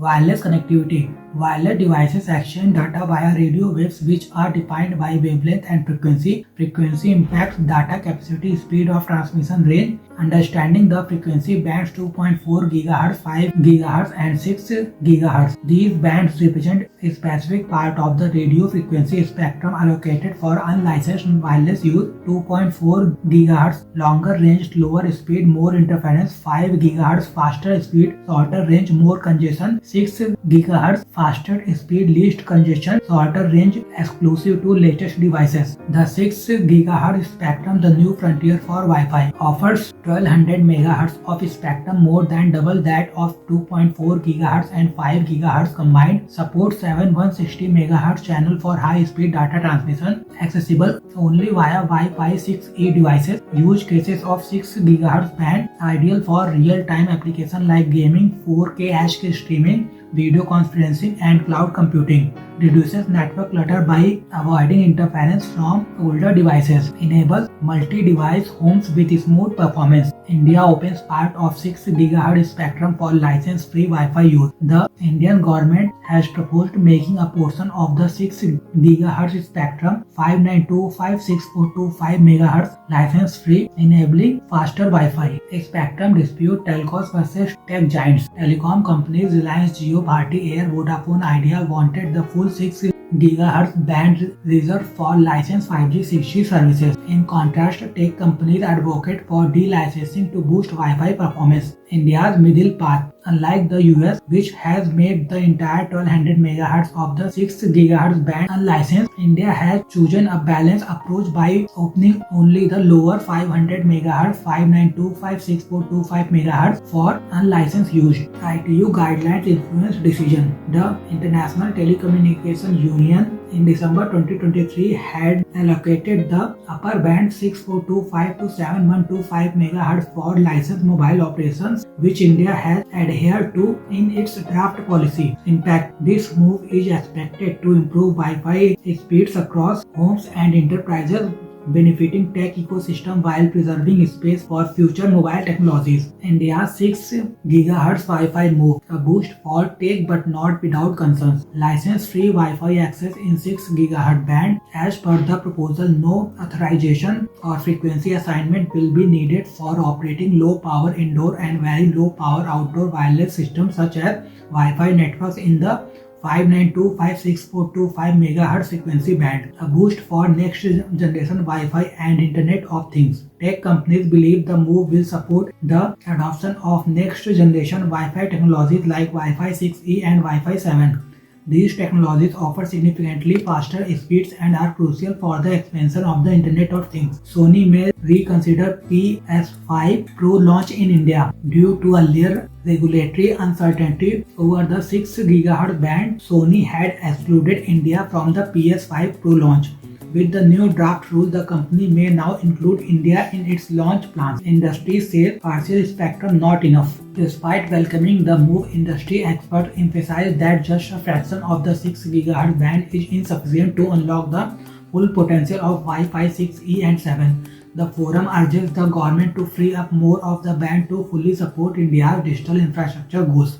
Wireless connectivity. Wireless devices exchange data via radio waves which are defined by wavelength and frequency. Frequency impacts data capacity, speed of transmission range. Understanding the frequency bands 2.4 GHz, 5 GHz and 6 GHz. These bands represent a specific part of the radio frequency spectrum allocated for unlicensed wireless use. 2.4 GHz longer range, lower speed, more interference. 5 GHz faster speed, shorter range, more congestion. 6 GHz faster speed, least congestion, shorter range, exclusive to latest devices. The 6 GHz spectrum, the new frontier for Wi-Fi, offers 1200 MHz of spectrum, more than double that of 2.4 GHz and 5 GHz combined. Supports 7160 MHz channel for high-speed data transmission, accessible only via Wi-Fi 6E devices. Use cases of 6 GHz band, ideal for real-time applications like gaming, 4K HD streaming, video conferencing and cloud computing. Reduces network clutter by avoiding interference from older devices. Enables multi-device homes with smooth performance. India opens part of 6 GHz spectrum for license-free Wi-Fi use. The Indian government has proposed making a portion of the 6 GHz spectrum 592.56.25 MHz license-free, enabling faster Wi-Fi. A spectrum dispute, telcos versus tech giants. Telecom companies Reliance Jio, Bharti Air, Vodafone Idea wanted the full 6 GHz band reserved for licensed 5G 6G services. In contrast, tech companies advocate for delicensing to boost Wi-Fi performance. India's middle path. Unlike the US, which has made the entire 1200 MHz of the 6 GHz band unlicensed, India has chosen a balanced approach by opening only the lower 500 MHz 592.56.25 MHz for unlicensed use. ITU guidelines influence decision. The International Telecommunication Union in December 2023 had allocated the upper band 6425 to 7125 MHz for licensed mobile operations, which India has adhered to in its draft policy. In fact, this move is expected to improve Wi-Fi speeds across homes and enterprises, benefiting tech ecosystem while preserving space for future mobile technologies. India's 6 GHz Wi-Fi move, a boost for tech but not without concerns. License-free Wi-Fi access in 6 GHz band. As per the proposal, no authorization or frequency assignment will be needed for operating low-power indoor and very low-power outdoor wireless systems such as Wi-Fi networks in the 592.56.25 MHz frequency band, a boost for next generation Wi-Fi and Internet of Things. Tech companies believe the move will support the adoption of next generation Wi-Fi technologies like Wi-Fi 6E and Wi-Fi 7. These technologies offer significantly faster speeds and are crucial for the expansion of the Internet of Things. Sony may reconsider PS5 Pro launch in India due to earlier regulatory uncertainty over the 6 GHz band. Sony had excluded India from the PS5 Pro launch. With the new draft rule, the company may now include India in its launch plans. Industry says partial spectrum not enough. Despite welcoming the move, industry experts emphasize that just a fraction of the 6 GHz band is insufficient to unlock the full potential of Wi-Fi 6E and 7. The forum urges the government to free up more of the band to fully support India's digital infrastructure goals.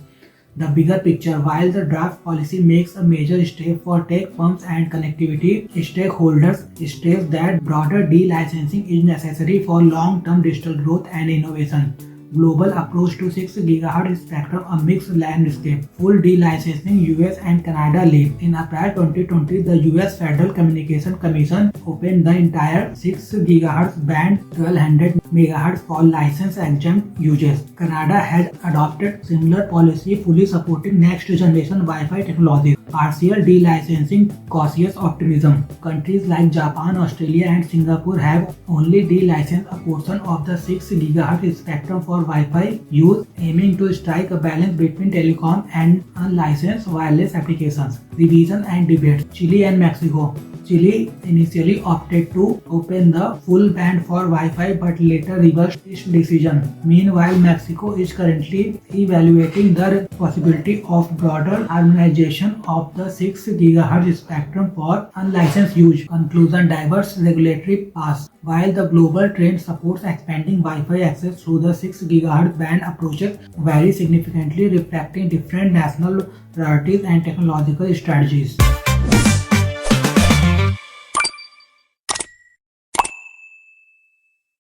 The bigger picture. While the draft policy makes a major step for tech firms and connectivity stakeholders, states that broader delicensing is necessary for long-term digital growth and innovation. Global approach to 6 GHz spectrum, a mixed landscape. Full delicensing, US and Canada lead. In April 2020, the US Federal Communication Commission opened the entire 6 GHz band 1200 MHz for license exempt uses. Canada has adopted similar policy, fully supporting next generation Wi-Fi technologies. Partial delicensing, cautious optimism. Countries like Japan, Australia and Singapore have only delicensed a portion of the 6 GHz spectrum for Wi-Fi use, aiming to strike a balance between telecom and unlicensed wireless applications. Revision and debate. Chile and Mexico. Chile initially opted to open the full band for Wi-Fi but later reversed its decision. Meanwhile, Mexico is currently evaluating the possibility of broader harmonization of the 6 GHz spectrum for unlicensed use. Conclusion: diverse regulatory paths. While the global trend supports expanding Wi-Fi access through the 6 GHz band, approaches vary significantly, reflecting different national priorities and technological strategies.